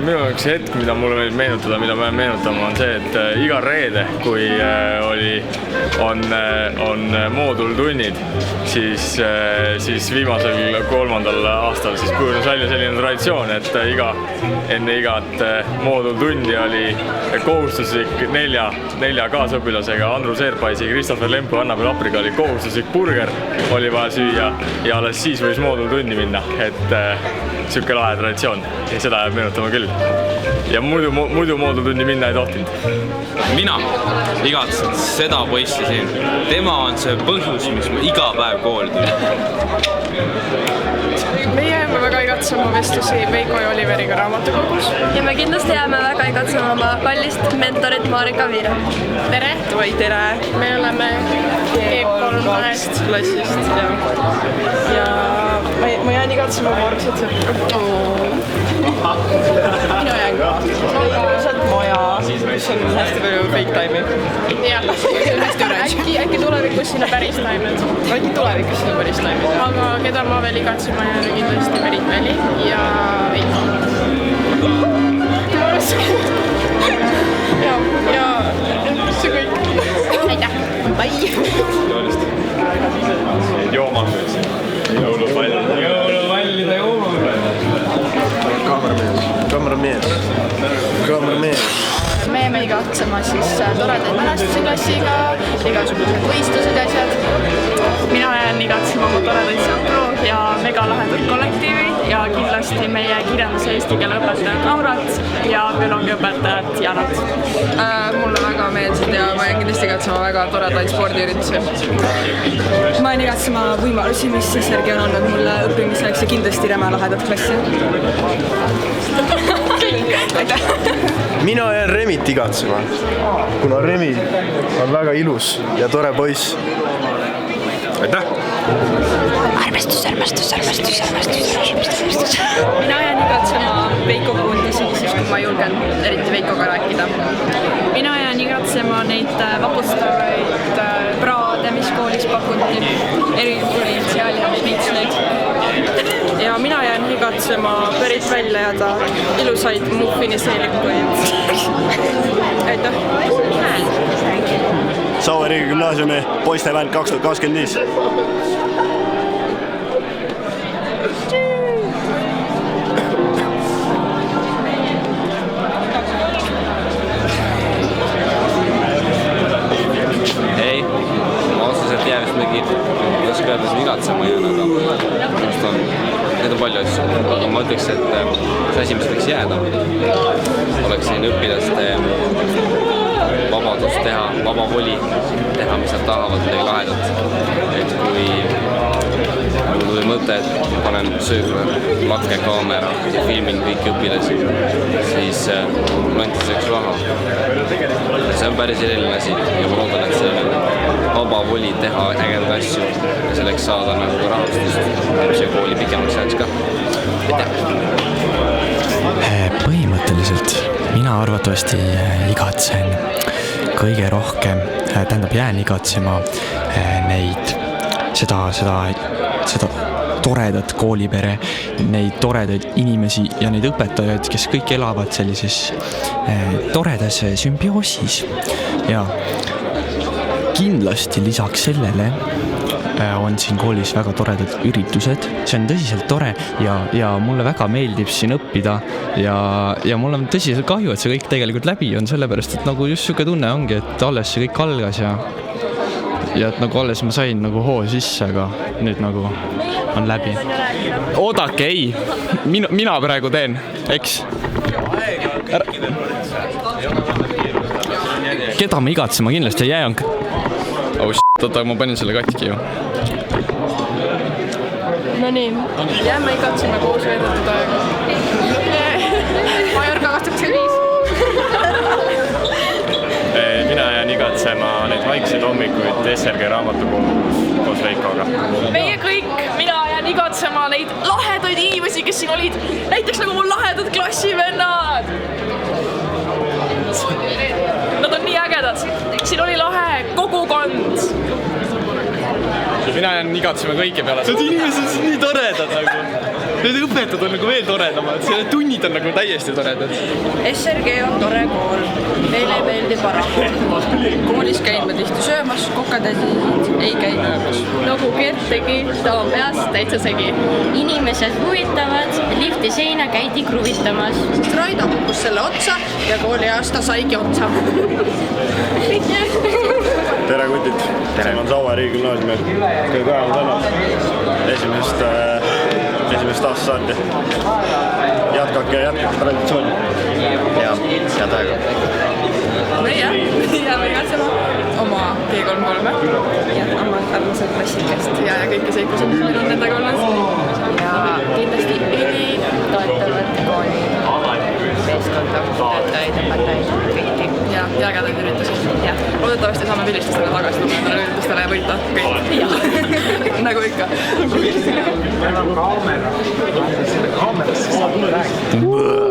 minu üks hetk, mida mulle võib meenutada, mida ma meenutama, on see, et iga reede, kui on moodultunnid, siis viimasel 3. aastal siis kujunes välja selline traditsioon, et enne igat moodultundi oli kohustuslik nelja kaasõpilasega Andrus Eerpaisi, Kristoffer Lempu, Anna-Peel Apriga oli kohustuslik burger, oli vaja süüa ja alles siis võis moodultundi minna, et siuke lahe traditsioon ja seda jääb meenutama küll. Ja muidu moodultundi minna ei tohtinud. Mina igatsen seda poissi siin. Tema on see põhjus, mis ma iga päev kooli tulin. Meie jääme väga igatsema vestlusi Veiko ja Oliveriga raamatukogus. Ja me kindlasti jääme väga igatsema oma kallist mentorit Marika Viire. Tere! Või tere! Me oleme E3 klassist ja ma jään igatsema oma armsat sõpru. Mina jään ka. Ilusat maja, kus on hästi palju fake time'i. Jah, hästi orange. Äkki tulevikus sinna päris time'id. Äkki tulevikus sinna päris time'id. Aga keda ma veel igatsema jään kindlasti Merit Väli ja Veiko. Ja see kõik. Aitäh! Bye! Joomas. Jõulupallide Kaameramees. Me jääme igatsema siis toredaid mälestuse klassiga, igasugused võistlused ja asjad. Mina jään igatsema oma toredaid sõpru ja mega lahedat kollektiivi ja kindlasti meie kirjanduse eesti keele õpetajat Laurat ja bioloogia õpetajat Janat. Mulle väga meeldisid ja ma jään kindlasti igatsema väga toredaid spordiüritusi. Ma jään igatsema võimalusi, mis Sergi on andnud mulle õppimiseks ja kindlasti Räme lahedat klassi. Aitäh! Mina jään Remit igatsema, kuna Remi on väga ilus ja tore poiss. Aitäh! Armastus. Mina jään igatsema Veiko koondisi, siis kui ma julgen eriti Veikoga rääkida. Mina jään igatsema neid vapustavaid praade, mis koolis pakuti, eri provintsiaali ja šniitsleid. Ja mina jään igatsema pärit välja jääda ilusaid muffiniseelikuid. Aitäh! Sauveri gümnaasiumi poistebänd 2025. Ei, ma otseselt jää vist mingi oska öelda siin igatsema jään, aga need on palju asju. Aga ma ütleks, et see asi, mis võiks jääda, oleks siin õpilaste vabadus teha, vaba voli teha, mis nad tahavad midagi lahedat. Et kui mul tuli mõte, et ma panen söögla, lakke kaamera, filmin kõiki õpilasi, siis mul anti selleks raha. See on päris eriline asi ja ma loodan, et see on vaba voli teha ägedad asju ja selleks saada nagu rahastust, et see kooli pikemaks jääks ka. Aitäh! Põhimõtteliselt mina arvatavasti igatsen kõige rohkem, jään igatsema seda toredat koolipere, neid toredaid inimesi ja neid õpetajaid, kes kõik elavad sellises toredas sümbioosis. Ja kindlasti lisaks sellele on siin koolis väga toredad üritused, see on tõsiselt tore ja mulle väga meeldib siin õppida ja mul on tõsiselt kahju, et see kõik tegelikult läbi on, sellepärast, et nagu just siuke tunne ongi, et alles see kõik algas ja et nagu alles ma sain nagu hoo sisse, aga nüüd nagu on läbi. Oodake, ei! Mina praegu teen, eks? Keda ma igatsema kindlasti ei jää on... Oh shit, oota, ma panin selle katki ju. No nii, jääme igatsema koos veedetud aega. Majorka 25. Mina jään igatsema neid vaikseid hommikuid SRG raamatukogus koos Veikoga. Meie kõik, mina jään igatsema neid lahedaid inimesi, kes siin olid. Näiteks nagu mul lahedad klassivennad. Nad on nii ägedad. Siin oli lahe kogukond. Mina jään igatsema kõike peale. Need inimesed on nii toredad nagu. need õpetajad on nagu veel toredamad, need tunnid on nagu täiesti toredad. SRG on tore kool, meile ei meeldi paraku. Koolis käin ma tihti söömas, kokatäisid ei käi söömas. nagu Gert tegi, ta on peas täitsa segi. Inimesed huvitavad, lifti seina käidi kruvitamas. Raido kukkus selle otsa ja kooliaasta saigi otsa. Tere kutid, siin on Saue riigigümnaasiumil kõige kaevam tänab esimest aastast saati. Jätkake traditsiooni. Ja head aega. Meie jääme igatsema oma G33 ja oma armsad klassikast ja kõiki seiklusi, mis meil on nendega olnud. Ja kindlasti toetavad kooli meeskonda, töötajaid, õpetajaid, kõiki. Ja ägedaid üritusi. Loodetavasti saame vilistustele tagasi tulla endale üritustele ja võita kõik. Nagu ikka. Meil on kaamera. Kaamerasse saab rääkida.